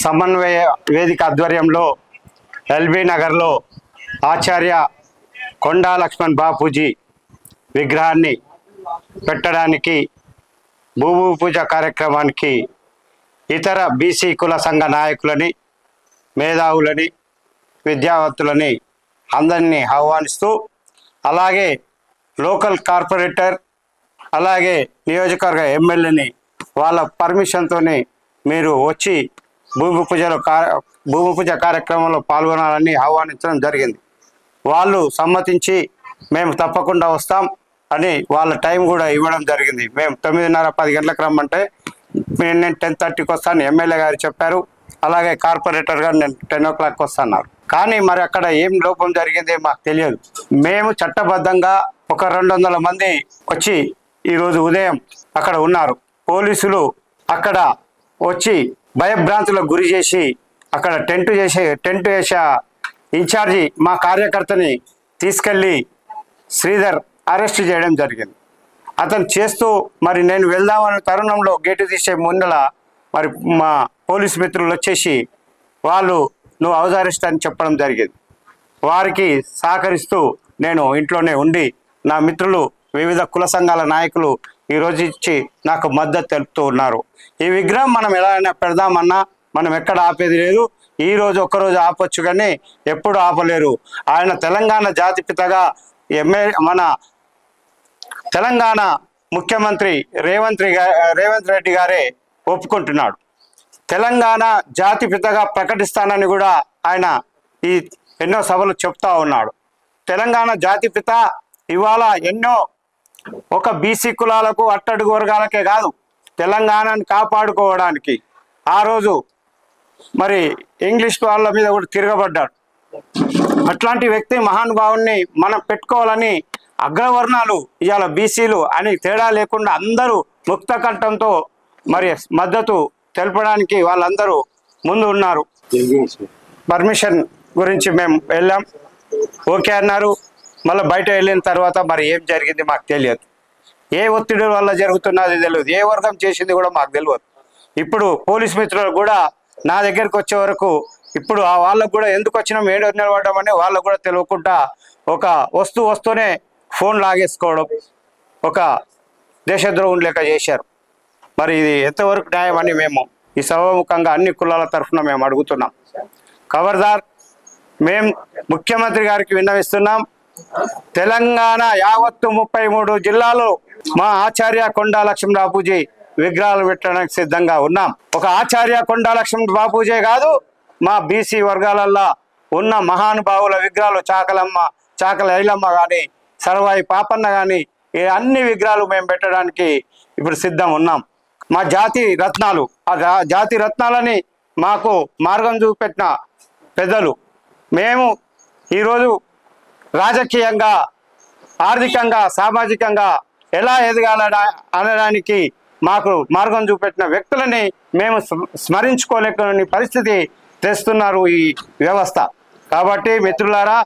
సమన్వయ వేదిక ఆధ్వర్యంలో ఎల్బీ నగర్లో ఆచార్య కొండా లక్ష్మణ్ బాపూజీ విగ్రహాన్ని పెట్టడానికి భూమి పూజ కార్యక్రమానికి ఇతర బీసీ కుల సంఘ నాయకులని, మేధావులని, విద్యావంతులని అందరినీ ఆహ్వానిస్తూ, అలాగే లోకల్ కార్పొరేటర్, అలాగే నియోజకవర్గ ఎమ్మెల్యేని వాళ్ళ పర్మిషన్తోనే మీరు వచ్చి భూమి పూజ కార్యక్రమంలో పాల్గొనాలని ఆహ్వానించడం జరిగింది. వాళ్ళు సమ్మతించి మేము తప్పకుండా వస్తాం అని వాళ్ళ టైం కూడా ఇవ్వడం జరిగింది. మేము 9:30-10 గంటలకు రమ్మంటే నేను 10:30కి వస్తాను ఎమ్మెల్యే గారు చెప్పారు. అలాగే కార్పొరేటర్ గారు నేను 10 o'clock వస్తున్నారు. కానీ మరి అక్కడ ఏం లోపం జరిగింది మాకు తెలియదు. మేము చట్టబద్ధంగా ఒక 200 మంది వచ్చి ఈరోజు ఉదయం అక్కడ ఉన్నారు. పోలీసులు అక్కడ వచ్చి భయభ్రాంతులకు గురి చేసి అక్కడ టెంట్ వేసే ఇన్ఛార్జి మా కార్యకర్తని తీసుకెళ్ళి శ్రీధర్ అరెస్ట్ చేయడం జరిగింది. అతను చేస్తూ మరి నేను వెళ్దామనే తరుణంలో గేటు తీసే ముందల మరి మా పోలీసు మిత్రులు వచ్చేసి వాళ్ళు నువ్వు హౌస్ అరెస్ట్ అని చెప్పడం జరిగింది. వారికి సహకరిస్తూ నేను ఇంట్లోనే ఉండి నా మిత్రులు వివిధ కుల సంఘాల నాయకులు ఈరోజు ఇచ్చి నాకు మద్దతు తెలుపుతూ ఉన్నారు. ఈ విగ్రహం మనం ఎలా అయినా పెడదామన్నా మనం ఎక్కడ ఆపేది లేదు. ఈరోజు ఒక్కరోజు ఆపొచ్చు కానీ ఎప్పుడు ఆపలేరు. ఆయన తెలంగాణ జాతిపితగా మన తెలంగాణ ముఖ్యమంత్రి రేవంత్ రెడ్డి గారే ఒప్పుకుంటున్నాడు. తెలంగాణ జాతిపితగా ప్రకటిస్తానని కూడా ఆయన ఈ ఎన్నో సభలు చెప్తా ఉన్నాడు. తెలంగాణ జాతిపిత ఇవాళ ఎన్నో ఒక బీసీ కులాలకు, అట్టడుగు వర్గాలకే కాదు, తెలంగాణను కాపాడుకోవడానికి ఆ రోజు మరి ఇంగ్లీష్ వాళ్ళ మీద కూడా తిరగబడ్డాడు. అట్లాంటి వ్యక్తి మహానుభావుని మనం పెట్టుకోవాలని అగ్రవర్ణాలు ఇవాళ బీసీలు అని తేడా లేకుండా అందరూ ముక్త కంఠంతో మరి మద్దతు తెలపడానికి వాళ్ళందరూ ముందు ఉన్నారు. పర్మిషన్ గురించి మేము వెళ్ళాం, ఓకే అన్నారు. మళ్ళీ బయట వెళ్ళిన తర్వాత మరి ఏం జరిగింది మాకు తెలియదు. ఏ ఒత్తిడి వల్ల జరుగుతున్నది తెలియదు, ఏ వర్గం చేసింది కూడా మాకు తెలియదు. ఇప్పుడు పోలీస్ మిత్రులు కూడా నా దగ్గరికి వచ్చే వరకు ఇప్పుడు వాళ్ళకు కూడా ఎందుకు వచ్చినాం, ఏడో నిలబడ్డామని వాళ్ళకు కూడా తెలియకుండా ఒక వస్తూనే ఫోన్ లాగేసుకోవడం ఒక దేశద్రోహం లెక్క చేశారు. మరి ఇది ఎంతవరకు న్యాయం అని మేము ఈ సభాముఖంగా అన్ని కులాల తరఫున మేము అడుగుతున్నాం. ఖబర్దార్, మేము ముఖ్యమంత్రి గారికి విన్నవిస్తున్నాం. తెలంగాణ యావత్తు 33 జిల్లాలో మా ఆచార్య కొండా లక్ష్మణ్ బాపూజీ విగ్రహాలు పెట్టడానికి సిద్ధంగా ఉన్నాం. ఒక ఆచార్య కొండా లక్ష్మణ్ బాపూజీ కాదు, మా బీసీ వర్గాలల్లో ఉన్న మహానుభావుల విగ్రహాలు చాకల ఐలమ్మ కానీ, సర్వాయి పాపన్న కానీ, అన్ని విగ్రహాలు మేము పెట్టడానికి ఇప్పుడు సిద్ధం ఉన్నాం. మా జాతి రత్నాలు, ఆ జాతి రత్నాలని మాకు మార్గం చూపెట్టిన పెద్దలు, మేము ఈరోజు రాజకీయంగా, ఆర్థికంగా, సామాజికంగా ఎలా ఎదగాలనడానికి మాకు మార్గం చూపెట్టిన వ్యక్తులని మేము స్మరించుకోలేని పరిస్థితి తెస్తున్నారు ఈ వ్యవస్థ. కాబట్టి మిత్రులారా,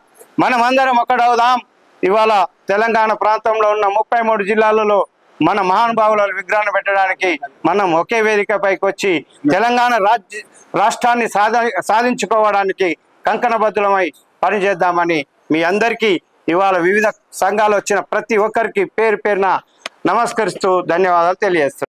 మనమందరం ఒక్కడవుదాం. ఇవాళ తెలంగాణ ప్రాంతంలో ఉన్న 33 జిల్లాలలో మన మహానుభావుల విగ్రహాన్ని పెట్టడానికి మనం ఒకే వేదికపైకి వచ్చి తెలంగాణ రాష్ట్రాన్ని సాధించుకోవడానికి కంకణబద్ధులమై పనిచేద్దామని మీ అందరికీ ఇవాళ వివిధ సంఘాలు వచ్చిన ప్రతి ఒక్కరికి పేరు పేరున నమస్కరిస్తూ ధన్యవాదాలు తెలియజేస్తున్నాను.